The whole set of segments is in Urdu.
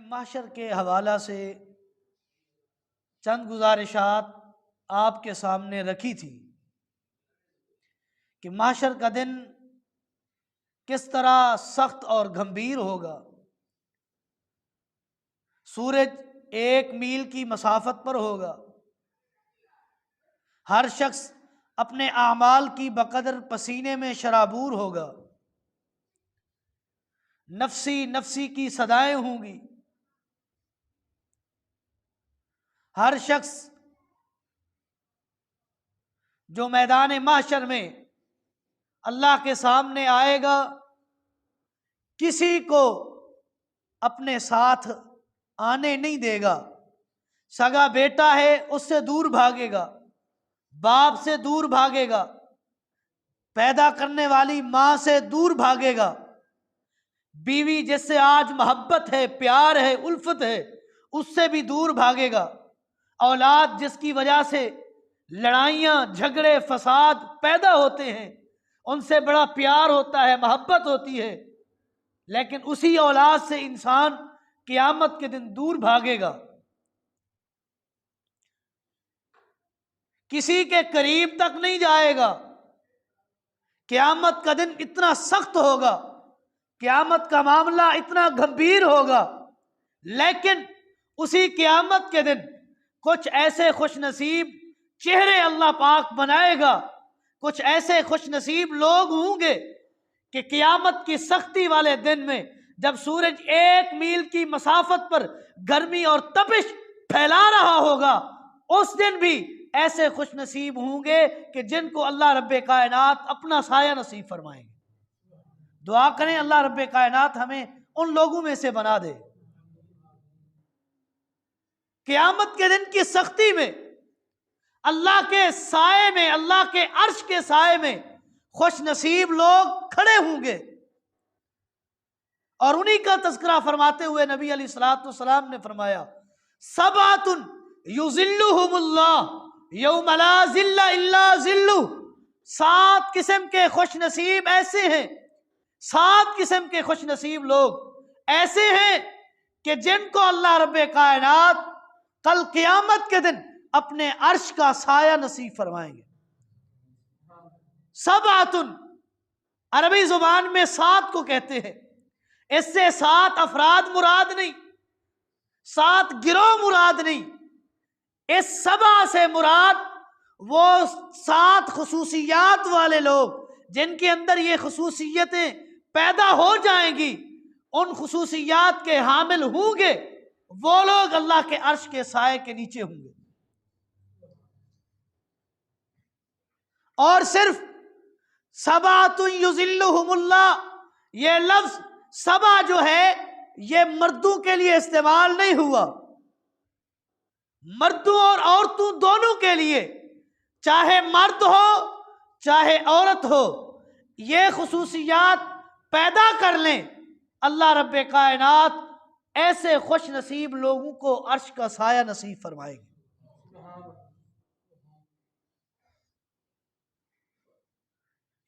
محشر کے حوالہ سے چند گزارشات آپ کے سامنے رکھی تھی کہ محشر کا دن کس طرح سخت اور گھمبیر ہوگا۔ سورج 1 میل کی مسافت پر ہوگا، ہر شخص اپنے اعمال کی بقدر پسینے میں شرابور ہوگا، نفسی نفسی کی صدائیں ہوں گی، ہر شخص جو میدان محشر میں اللہ کے سامنے آئے گا کسی کو اپنے ساتھ آنے نہیں دے گا۔ سگا بیٹا ہے اس سے دور بھاگے گا، باپ سے دور بھاگے گا، پیدا کرنے والی ماں سے دور بھاگے گا، بیوی جس سے آج محبت ہے، پیار ہے، الفت ہے، اس سے بھی دور بھاگے گا، اولاد جس کی وجہ سے لڑائیاں، جھگڑے، فساد پیدا ہوتے ہیں، ان سے بڑا پیار ہوتا ہے، محبت ہوتی ہے، لیکن اسی اولاد سے انسان قیامت کے دن دور بھاگے گا، کسی کے قریب تک نہیں جائے گا۔ قیامت کا دن اتنا سخت ہوگا، قیامت کا معاملہ اتنا گھمبیر ہوگا، لیکن اسی قیامت کے دن کچھ ایسے خوش نصیب چہرے اللہ پاک بنائے گا، کچھ ایسے خوش نصیب لوگ ہوں گے کہ قیامت کی سختی والے دن میں جب سورج 1 میل کی مسافت پر گرمی اور تپش پھیلا رہا ہوگا، اس دن بھی ایسے خوش نصیب ہوں گے کہ جن کو اللہ رب کائنات اپنا سایہ نصیب فرمائیں گے۔ دعا کریں اللہ رب کائنات ہمیں ان لوگوں میں سے بنا دے۔ قیامت کے دن کی سختی میں اللہ کے سائے میں، اللہ کے عرش کے سائے میں خوش نصیب لوگ کھڑے ہوں گے، اور انہی کا تذکرہ فرماتے ہوئے نبی علیہ الصلوۃ والسلام نے فرمایا سبعۃ یظلھم اللہ یوم لا ظل الا ظلہ۔ 7 قسم کے خوش نصیب ایسے ہیں، 7 قسم کے خوش نصیب لوگ ایسے ہیں کہ جن کو اللہ رب کائنات کل قیامت کے دن اپنے عرش کا سایہ نصیب فرمائیں گے۔ سبعۃ عربی زبان میں 7 کو کہتے ہیں، اس سے 7 افراد مراد نہیں، 7 گروہ مراد نہیں، اس 7 سے مراد وہ 7 خصوصیات والے لوگ جن کے اندر یہ خصوصیتیں پیدا ہو جائیں گی، ان خصوصیات کے حامل ہوں گے، وہ لوگ اللہ کے عرش کے سائے کے نیچے ہوں گے۔ اور صرف سبعۃ یظلھم اللہ، یہ لفظ 7 جو ہے یہ مردوں کے لیے استعمال نہیں ہوا، مردوں اور عورتوں دونوں کے لیے، چاہے مرد ہو چاہے عورت ہو، یہ خصوصیات پیدا کر لیں، اللہ رب کائنات ایسے خوش نصیب لوگوں کو عرش کا سایہ نصیب فرمائے گی۔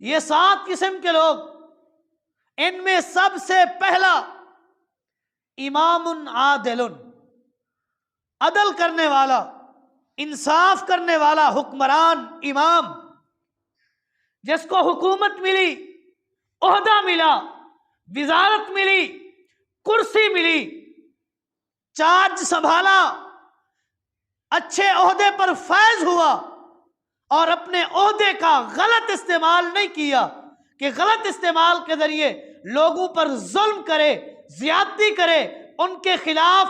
یہ 7 قسم کے لوگ، ان میں سب سے پہلا امام عادل، عدل کرنے والا، انصاف کرنے والا حکمران، امام، جس کو حکومت ملی، عہدہ ملا، وزارت ملی، کرسی ملی، چارج سنبھالا، اچھے عہدے پر فائز ہوا، اور اپنے عہدے کا غلط استعمال نہیں کیا کہ غلط استعمال کے ذریعے لوگوں پر ظلم کرے، زیادتی کرے، ان کے خلاف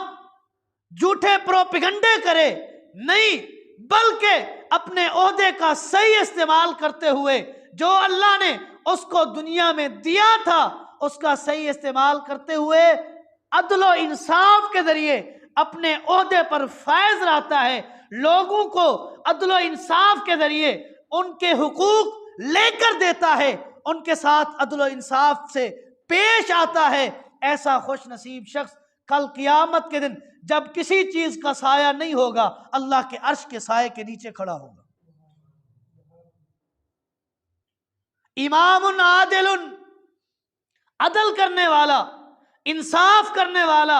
جھوٹے پروپیگنڈے کرے، نہیں، بلکہ اپنے عہدے کا صحیح استعمال کرتے ہوئے جو اللہ نے اس کو دنیا میں دیا تھا اس کا صحیح استعمال کرتے ہوئے عدل و انصاف کے ذریعے اپنے عہدے پر فائز رہتا ہے، لوگوں کو عدل و انصاف کے ذریعے ان کے حقوق لے کر دیتا ہے، ان کے ساتھ عدل و انصاف سے پیش آتا ہے۔ ایسا خوش نصیب شخص کل قیامت کے دن جب کسی چیز کا سایہ نہیں ہوگا، اللہ کے عرش کے سائے کے نیچے کھڑا ہوگا۔ امام عادل، عدل کرنے والا، انصاف کرنے والا،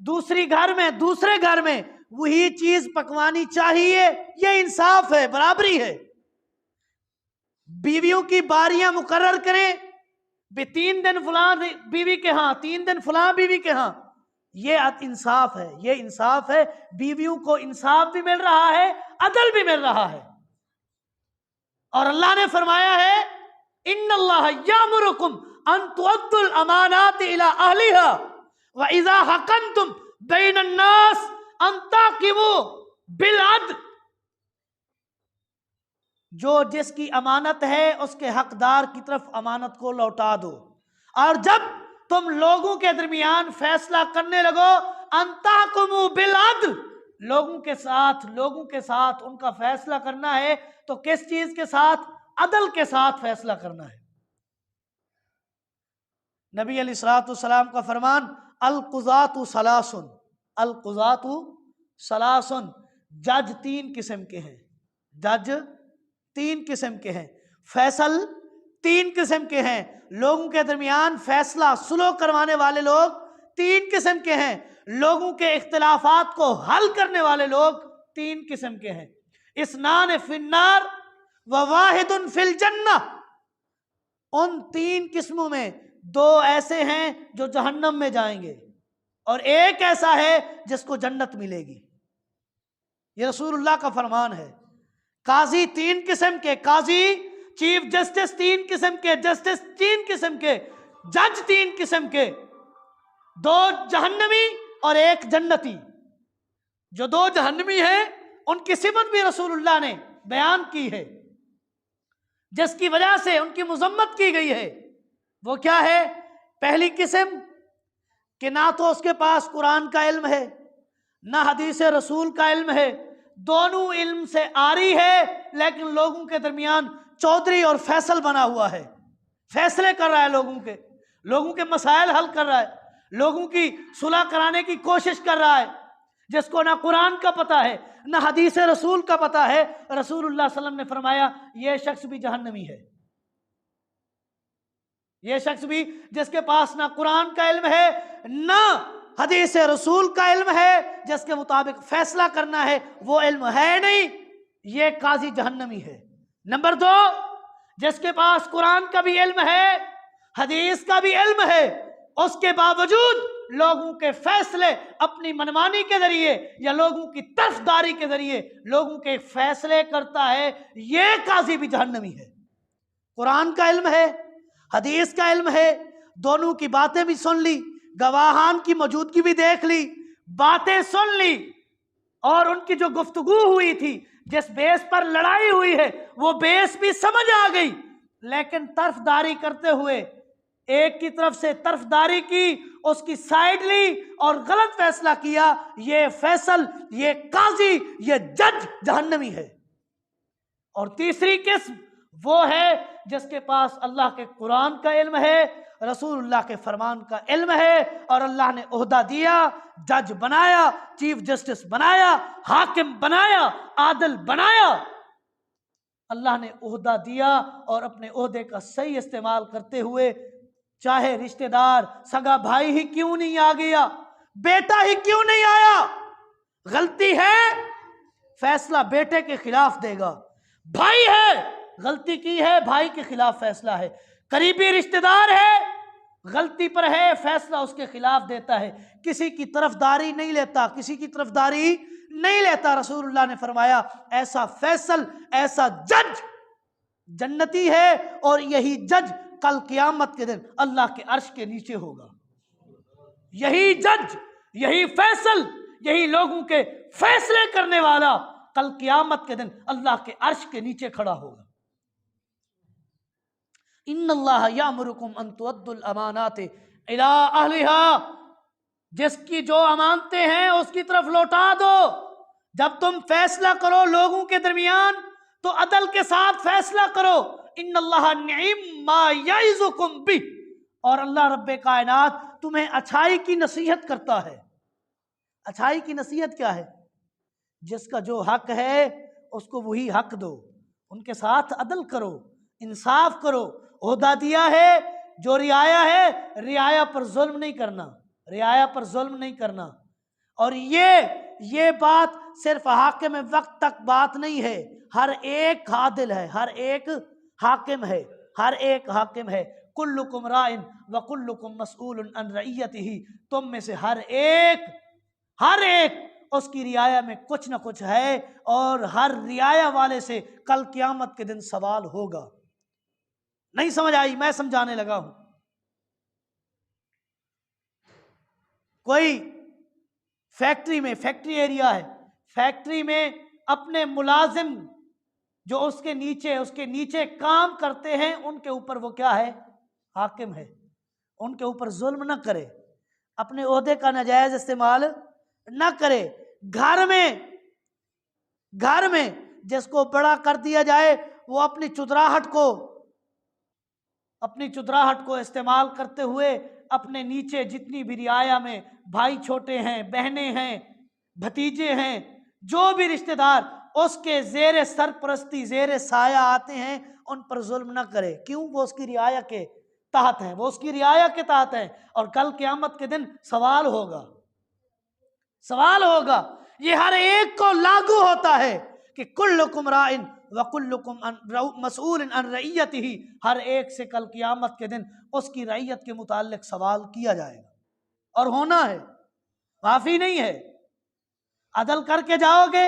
دوسری گھر میں دوسرے گھر میں وہی چیز پکوانی چاہیے، یہ انصاف ہے، برابری ہے۔ بیویوں کی باریاں مقرر کریں، 3 دن فلاں بیوی کے ہاں، 3 دن فلاں بیوی کے ہاں، یہ انصاف ہے، یہ انصاف ہے۔ بیویوں کو انصاف بھی مل رہا ہے، عدل بھی مل رہا ہے۔ اور اللہ نے فرمایا ہے ان اللہ یامرکم ان تؤدوا الامانات الی اہلها واذا حکمتم بین الناس ان تحکموا بالعدل۔ جو جس کی امانت ہے اس کے حقدار کی طرف امانت کو لوٹا دو، اور جب تم لوگوں کے درمیان فیصلہ کرنے لگو ان تحکموا بالعدل، لوگوں کے ساتھ ان کا فیصلہ کرنا ہے تو کس چیز کے ساتھ؟ عدل کے ساتھ فیصلہ کرنا ہے۔ نبی علیہ الصلوۃ والسلام کا فرمان القضاۃ ثلاث، القضاۃ ثلاث، جج 3 قسم کے ہیں، جج 3 قسم کے ہیں، فیصل 3 قسم کے ہیں، لوگوں کے درمیان فیصلہ سلو کروانے والے لوگ 3 قسم کے ہیں، لوگوں کے اختلافات کو حل کرنے والے لوگ 3 قسم کے ہیں۔ اثنان فی النار وواحد فی الجنہ، ان 3 قسموں میں 2 ایسے ہیں جو جہنم میں جائیں گے اور ایک ایسا ہے جس کو جنت ملے گی۔ یہ رسول اللہ کا فرمان ہے۔ قاضی 3 قسم کے، قاضی چیف جسٹس 3 قسم کے، جسٹس 3 قسم کے، جج 3 قسم کے، 2 جہنمی اور 1 جنتی۔ جو 2 جہنمی ہیں ان کی صفت بھی رسول اللہ نے بیان کی ہے، جس کی وجہ سے ان کی مذمت کی گئی ہے۔ وہ کیا ہے؟ پہلی قسم کہ نہ تو اس کے پاس قرآن کا علم ہے نہ حدیث رسول کا علم ہے، دونوں علم سے عاری ہے، لیکن لوگوں کے درمیان چودھری اور فیصل بنا ہوا ہے، فیصلے کر رہا ہے، لوگوں کے مسائل حل کر رہا ہے، لوگوں کی صلح کرانے کی کوشش کر رہا ہے، جس کو نہ قرآن کا پتہ ہے نہ حدیث رسول کا پتہ ہے۔ رسول اللہ صلی اللہ علیہ وسلم نے فرمایا یہ شخص بھی جہنمی ہے، یہ شخص بھی جس کے پاس نہ قرآن کا علم ہے نہ حدیث رسول کا علم ہے، جس کے مطابق فیصلہ کرنا ہے وہ علم ہے نہیں، یہ قاضی جہنمی ہے۔ نمبر 2، جس کے پاس قرآن کا بھی علم ہے حدیث کا بھی علم ہے، اس کے باوجود لوگوں کے فیصلے اپنی منمانی کے ذریعے یا لوگوں کی طرفداری کے ذریعے لوگوں کے فیصلے کرتا ہے، یہ قاضی بھی جہنمی ہے۔ قرآن کا علم ہے، حدیث کا علم ہے، دونوں کی باتیں بھی سن لی، گواہان کی موجودگی بھی دیکھ لی، باتیں سن لی، اور ان کی جو گفتگو ہوئی تھی، جس بیس پر لڑائی ہوئی ہے وہ بیس بھی سمجھ آ گئی، لیکن طرفداری کرتے ہوئے ایک کی طرف سے طرفداری کی، اس کی سائیڈ لی اور غلط فیصلہ کیا، یہ فیصل، یہ قاضی، یہ جج جہنمی ہے۔ اور تیسری قسم وہ ہے جس کے پاس اللہ کے قرآن کا علم ہے، رسول اللہ کے فرمان کا علم ہے، اور اللہ نے عہدہ دیا، جج بنایا، چیف جسٹس بنایا، حاکم بنایا، عادل بنایا، اللہ نے عہدہ دیا، اور اپنے عہدے کا صحیح استعمال کرتے ہوئے چاہے رشتہ دار سگا بھائی ہی کیوں نہیں آ گیا، بیٹا ہی کیوں نہیں آیا، غلطی ہے فیصلہ بیٹے کے خلاف دے گا، بھائی ہے غلطی کی ہے بھائی کے خلاف فیصلہ ہے، قریبی رشتہ دار ہے غلطی پر ہے فیصلہ اس کے خلاف دیتا ہے، کسی کی طرفداری نہیں لیتا، کسی کی طرفداری نہیں لیتا۔ رسول اللہ نے فرمایا ایسا فیصل، ایسا جج جنتی ہے، اور یہی جج کل قیامت کے دن اللہ کے عرش کے نیچے ہوگا۔ یہی جج، یہی فیصل، یہی لوگوں کے فیصلے کرنے والا کل قیامت کے دن اللہ کے عرش کے نیچے کھڑا ہوگا۔ ان اللہ یامرکم ان تؤدوا الامانات الی اہلها، جس کی جو امانتیں ہیں اس کی طرف لوٹا دو۔ جب تم فیصلہ کرو لوگوں کے درمیان تو عدل کے ساتھ فیصلہ کرو۔ ان اللہ نعم ما یعظکم بہ، اور اللہ رب کائنات تمہیں اچھائی کی نصیحت کرتا ہے۔ اچھائی کی نصیحت کیا ہے؟ جس کا جو حق ہے اس کو وہی حق دو، ان کے ساتھ عدل کرو، انصاف کرو۔ عہدہ دیا ہے جو رعایا ہے، رعایا پر ظلم نہیں کرنا، رعایا پر ظلم نہیں کرنا۔ اور یہ بات صرف حاکم وقت تک بات نہیں ہے، ہر ایک عادل ہے، ہر ایک حاکم ہے، ہر ایک حاکم ہے۔ کلکم راعٍ وکلکم مسئول عن رعیتہ، تم میں سے ہر ایک اس کی رعایا میں کچھ نہ کچھ ہے، اور ہر رعایا والے سے کل قیامت کے دن سوال ہوگا۔ نہیں سمجھ آئی؟ میں سمجھانے لگا ہوں۔ کوئی فیکٹری ایریا ہے، فیکٹری میں اپنے ملازم جو اس کے نیچے کام کرتے ہیں، ان کے اوپر وہ کیا ہے؟ حاکم ہے۔ ان کے اوپر ظلم نہ کرے، اپنے عہدے کا ناجائز استعمال نہ کرے۔ گھر میں جس کو بڑا کر دیا جائے، وہ اپنی چتراہٹ کو استعمال کرتے ہوئے اپنے نیچے جتنی بھی رعایا میں بھائی چھوٹے ہیں، بہنیں ہیں، بھتیجے ہیں، جو بھی رشتہ دار اس کے زیر سرپرستی، زیر سایہ آتے ہیں، ان پر ظلم نہ کرے۔ کیوں؟ وہ اس کی رعایا کے تحت ہیں، اور کل قیامت کے دن سوال ہوگا۔ یہ ہر ایک کو لاگو ہوتا ہے کہ کلکم راعٍ وکلکم مسئول عن رعیتہ، ہر ایک سے کل قیامت کے دن اس کی رعیت کے متعلق سوال کیا جائے گا، اور ہونا ہے، معافی نہیں ہے۔ عدل کر کے جاؤ گے،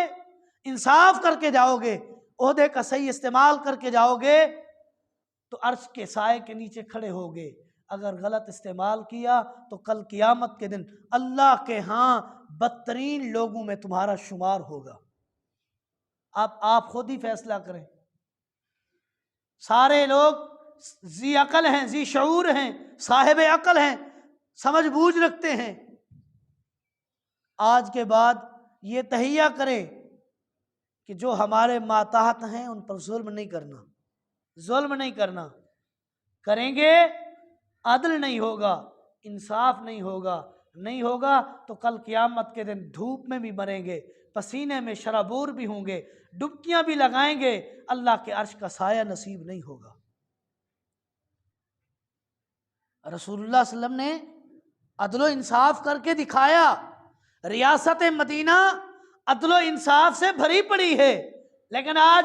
انصاف کر کے جاؤ گے، عہدے کا صحیح استعمال کر کے جاؤ گے تو عرش کے سائے کے نیچے کھڑے ہوگے۔ اگر غلط استعمال کیا تو کل قیامت کے دن اللہ کے ہاں بدترین لوگوں میں تمہارا شمار ہوگا۔ آپ خود ہی فیصلہ کریں۔ سارے لوگ ذی عقل ہیں، ذی شعور ہیں، صاحب عقل ہیں، سمجھ بوجھ رکھتے ہیں۔ آج کے بعد یہ تہیہ کریں کہ جو ہمارے ماتحت ہیں ان پر ظلم نہیں کرنا۔ کریں گے عدل نہیں ہوگا، انصاف نہیں ہوگا تو کل قیامت کے دن دھوپ میں بھی مریں گے، پسینے میں شرابور بھی ہوں گے، ڈبکیاں بھی لگائیں گے، اللہ کے عرش کا سایہ نصیب نہیں ہوگا۔ رسول اللہ صلی اللہ علیہ وسلم نے عدل و انصاف کر کے دکھایا۔ ریاست مدینہ عدل و انصاف سے بھری پڑی ہے، لیکن آج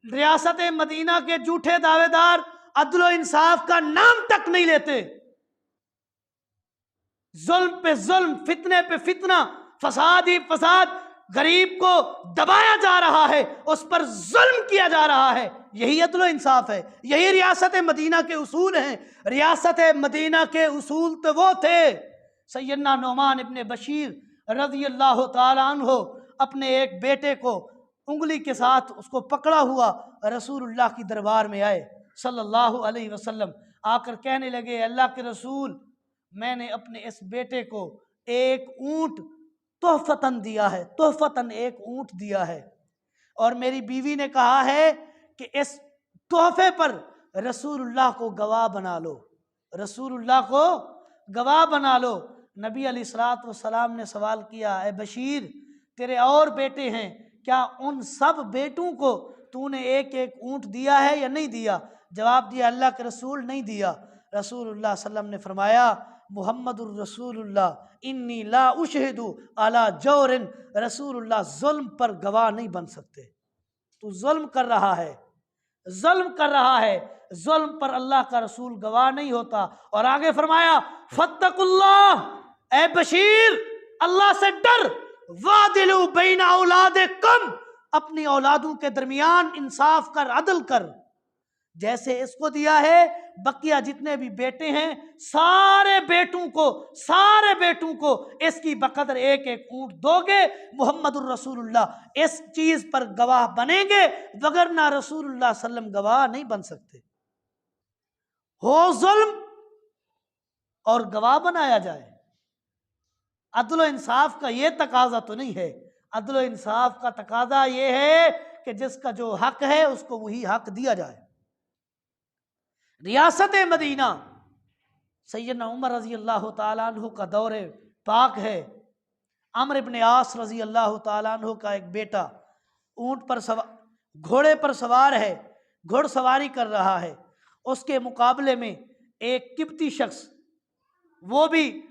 ریاست مدینہ کے جھوٹے دعوے دار عدل و انصاف کا نام تک نہیں لیتے۔ ظلم پہ ظلم، فتنے پہ فتنہ، فساد ہی فساد، غریب کو دبایا جا رہا ہے، اس پر ظلم کیا جا رہا ہے۔ یہی عدل و انصاف ہے، یہی ریاست مدینہ کے اصول ہیں۔ ریاست مدینہ کے اصول تو وہ تھے، سیدنا نعمان ابن بشیر رضی اللہ تعالیٰ عنہ اپنے ایک بیٹے کو انگلی کے ساتھ اس کو پکڑا ہوا رسول اللہ کی دربار میں آئے صلی اللہ علیہ وسلم، آ کر کہنے لگے، اللہ کے رسول، میں نے اپنے اس بیٹے کو ایک اونٹ تحفتاً دیا ہے، تحفتاً ایک اونٹ دیا ہے، اور میری بیوی نے کہا ہے کہ اس تحفے پر رسول اللہ کو گواہ بنا لو، رسول اللہ کو گواہ بنا لو۔ نبی علیہ الصلوۃ والسلام نے سوال کیا، اے بشیر، تیرے اور بیٹے ہیں، کیا ان سب بیٹوں کو تو نے ایک ایک اونٹ دیا ہے یا نہیں دیا؟ جواب دیا، اللہ کے رسول نہیں دیا۔ رسول اللہ صلی اللہ علیہ وسلم نے فرمایا، محمد الرسول اللہ انی لا اشہد علی جور، رسول اللہ ظلم پر گواہ نہیں بن سکتے۔ تو ظلم کر رہا ہے، ظلم پر اللہ کا رسول گواہ نہیں ہوتا۔ اور آگے فرمایا، فاتقوا اللہ، اے بشیر اللہ سے ڈر، وعدلوا بین اولادکم، اپنی اولادوں کے درمیان انصاف کر، عدل کر، جیسے اس کو دیا ہے بقیہ جتنے بھی بیٹے ہیں سارے بیٹوں کو اس کی بقدر ایک ایک اونٹ دو گے۔ محمد الرسول اللہ اس چیز پر گواہ بنیں گے، وگرنہ رسول اللہ صلی اللہ علیہ وسلم گواہ نہیں بن سکتے۔ ہو ظلم اور گواہ بنایا جائے، عدل و انصاف کا یہ تقاضا تو نہیں ہے۔ عدل و انصاف کا تقاضا یہ ہے کہ جس کا جو حق ہے اس کو وہی حق دیا جائے۔ ریاست مدینہ سیدنا عمر رضی اللہ تعالیٰ عنہ کا دور پاک ہے۔ عمرو بن عاص رضی اللہ تعالیٰ عنہ کا ایک بیٹا اونٹ پر گھوڑے پر سوار ہے، گھڑ سواری کر رہا ہے، اس کے مقابلے میں ایک قبطی شخص وہ بھی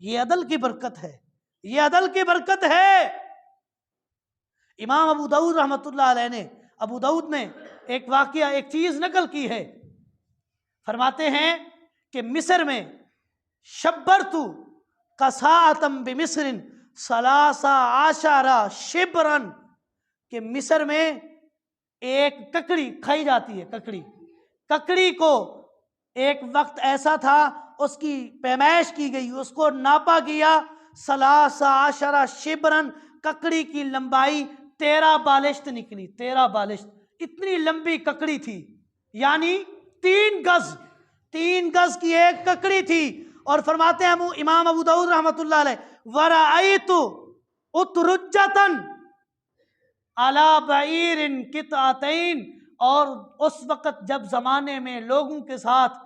یہ عدل کی برکت ہے، یہ عدل کی برکت ہے۔ امام ابو داؤد رحمۃ اللہ علیہ نے، ابو داؤد نے ایک واقعہ، ایک چیز نقل کی ہے۔ فرماتے ہیں کہ مصر میں شبرت قصاعتم بمصر ثلاث عشر شبرا، کہ مصر میں ایک ککڑی کھائی جاتی ہے، ککڑی کو ایک وقت ایسا تھا اس کی پیمائش کی گئی، اس کو ناپا گیا، 13 شبرن، ککڑی کی لمبائی 13 بالشت نکلی، 13 بالشت، اتنی لمبی ککڑی تھی، یعنی 3 گز کی ایک ککڑی تھی۔ اور فرماتے ہیں امام ابو داؤد رحمۃ اللہ علیہ، وَرَأَيْتُ أُتْرُجَّةً عَلَى بَعِيرٍ قِطْعَتَيْن، اور اس وقت جب زمانے میں لوگوں کے ساتھ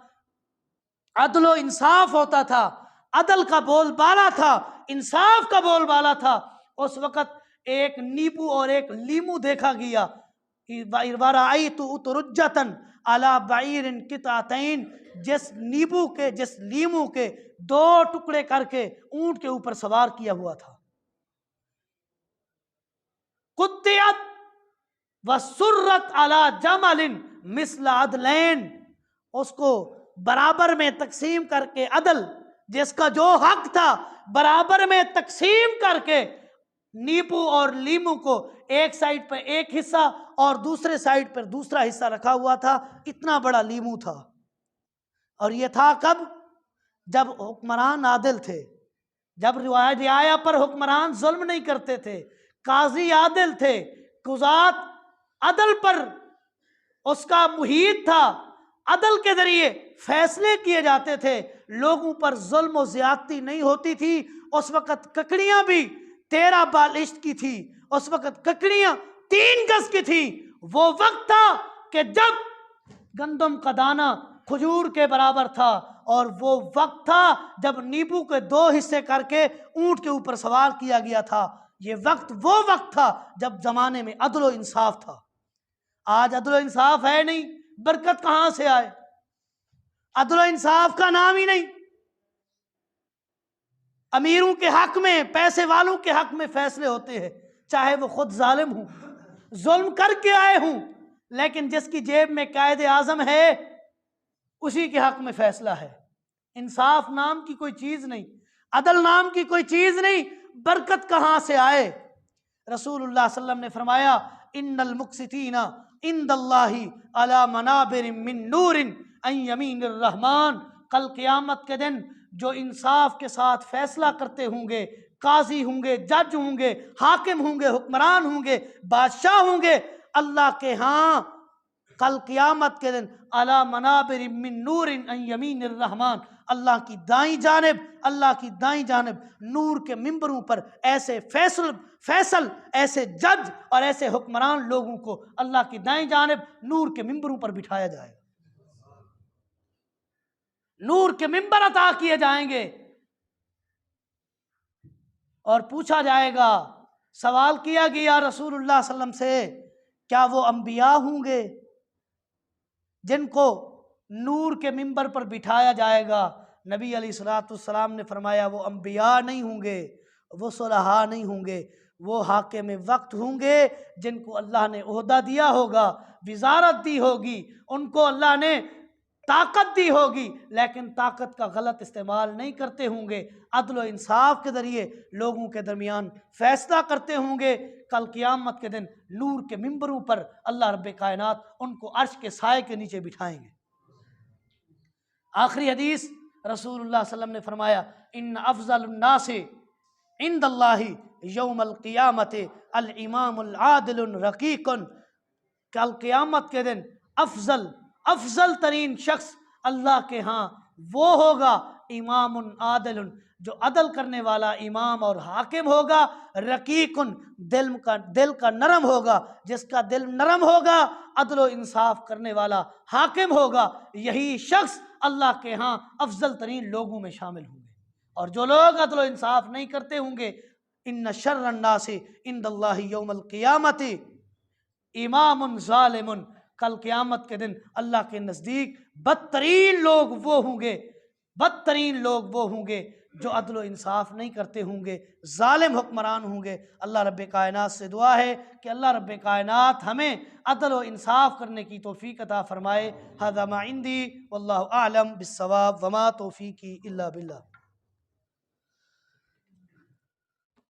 عدل و انصاف ہوتا تھا، عدل کا بول بالا تھا، انصاف کا بول بالا تھا، اس وقت ایک نیبو اور ایک لیمو دیکھا گیا۔ وَرَأَيْتُ أُتْرُجَّةً عَلَى بَعِيرٍ قِطْعَتَيْن، جس لیمو کے 2 ٹکڑے کر کے اونٹ کے اوپر سوار کیا ہوا تھا۔ قُطِّعَتْ وَسُرَّتْ عَلَى جَمَلٍ مِثْلَ عَدْلَيْن، اس کو برابر میں تقسیم کر کے، عدل جس کا جو حق تھا برابر میں تقسیم کر کے، نیبو اور لیمو کو ایک سائڈ پہ ایک حصہ اور دوسرے سائڈ پر دوسرا حصہ رکھا ہوا تھا، اتنا بڑا لیمو تھا۔ اور یہ تھا کب؟ جب حکمران عادل تھے، جب رعایا پر حکمران ظلم نہیں کرتے تھے، قاضی عادل تھے، قضات عدل پر اس کا محیط تھا، عدل کے ذریعے فیصلے کیے جاتے تھے، لوگوں پر ظلم و زیادتی نہیں ہوتی تھی۔ اس وقت ککڑیاں بھی 13 بالشت کی تھی، اس وقت ککڑیاں 3 گز کی تھی۔ وہ وقت تھا کہ جب گندم کا دانہ کھجور کے برابر تھا، اور وہ وقت تھا جب نیبو کے 2 حصے کر کے اونٹ کے اوپر سوار کیا گیا تھا۔ یہ وقت وہ وقت تھا جب زمانے میں عدل و انصاف تھا۔ آج عدل و انصاف ہے نہیں، برکت کہاں سے آئے؟ عدل و انصاف کا نام ہی نہیں۔ امیروں کے حق میں، پیسے والوں کے حق میں فیصلے ہوتے ہیں، چاہے وہ خود ظالم ہوں، ظلم کر کے آئے ہوں، لیکن جس کی جیب میں قائد اعظم ہے اسی کے حق میں فیصلہ ہے۔ انصاف نام کی کوئی چیز نہیں، عدل نام کی کوئی چیز نہیں، برکت کہاں سے آئے؟ رسول اللہ صلی اللہ علیہ وسلم نے فرمایا، ان المقسطین عند اللہ علی منابر من نور عن یمین الرحمن، کل قیامت کے دن جو انصاف کے ساتھ فیصلہ کرتے ہوں گے، قاضی ہوں گے، جج ہوں گے، حاکم ہوں گے، حکمران ہوں گے، بادشاہ ہوں گے، اللہ کے ہاں کل قیامت کے دن علی منابر من نور عن یمین الرحمن، اللہ کی دائیں جانب نور کے ممبروں پر ایسے فیصل ایسے جج اور ایسے حکمران لوگوں کو اللہ کی دائیں جانب نور کے ممبروں پر بٹھایا جائے گا، نور کے ممبر عطا کیے جائیں گے، اور پوچھا جائے گا، سوال کیا گیا رسول اللہ صلی اللہ علیہ وسلم سے، کیا وہ انبیاء ہوں گے جن کو نور کے ممبر پر بٹھایا جائے گا؟ نبی علیہ الصلوۃ والسلام نے فرمایا، وہ انبیاء نہیں ہوں گے، وہ صلحاء نہیں ہوں گے، وہ حاکم وقت ہوں گے جن کو اللہ نے عہدہ دیا ہوگا، وزارت دی ہوگی، ان کو اللہ نے طاقت دی ہوگی، لیکن طاقت کا غلط استعمال نہیں کرتے ہوں گے، عدل و انصاف کے ذریعے لوگوں کے درمیان فیصلہ کرتے ہوں گے۔ کل قیامت کے دن نور کے ممبروں پر اللہ رب کائنات ان کو عرش کے سائے کے نیچے بٹھائیں گے۔ آخری حدیث رسول اللہ صلی اللہ علیہ وسلم نے فرمایا، ان افضل الناس عند اللہ یوم القیامت الامام العادل الرقیق، کل قیامت کے دن افضل ترین شخص اللہ کے ہاں وہ ہوگا امام عادل، جو عدل کرنے والا امام اور حاکم ہوگا، رقیق، دل کا نرم ہوگا، جس کا دل نرم ہوگا، عدل و انصاف کرنے والا حاکم ہوگا، یہی شخص اللہ کے ہاں افضل ترین لوگوں میں شامل ہوں گے۔ اور جو لوگ عدل و انصاف نہیں کرتے ہوں گے، ان شر الناس عند اللہ یوم القیامت امام ظالم، کل قیامت کے دن اللہ کے نزدیک بدترین لوگ وہ ہوں گے بدترین لوگ وہ ہوں گے جو عدل و انصاف نہیں کرتے ہوں گے، ظالم حکمران ہوں گے۔ اللہ رب کائنات سے دعا ہے کہ اللہ رب کائنات ہمیں عدل و انصاف کرنے کی توفیق عطا فرمائے۔ ھذا ما عندی واللہ اعلم بالصواب وما توفیقی الا باللہ۔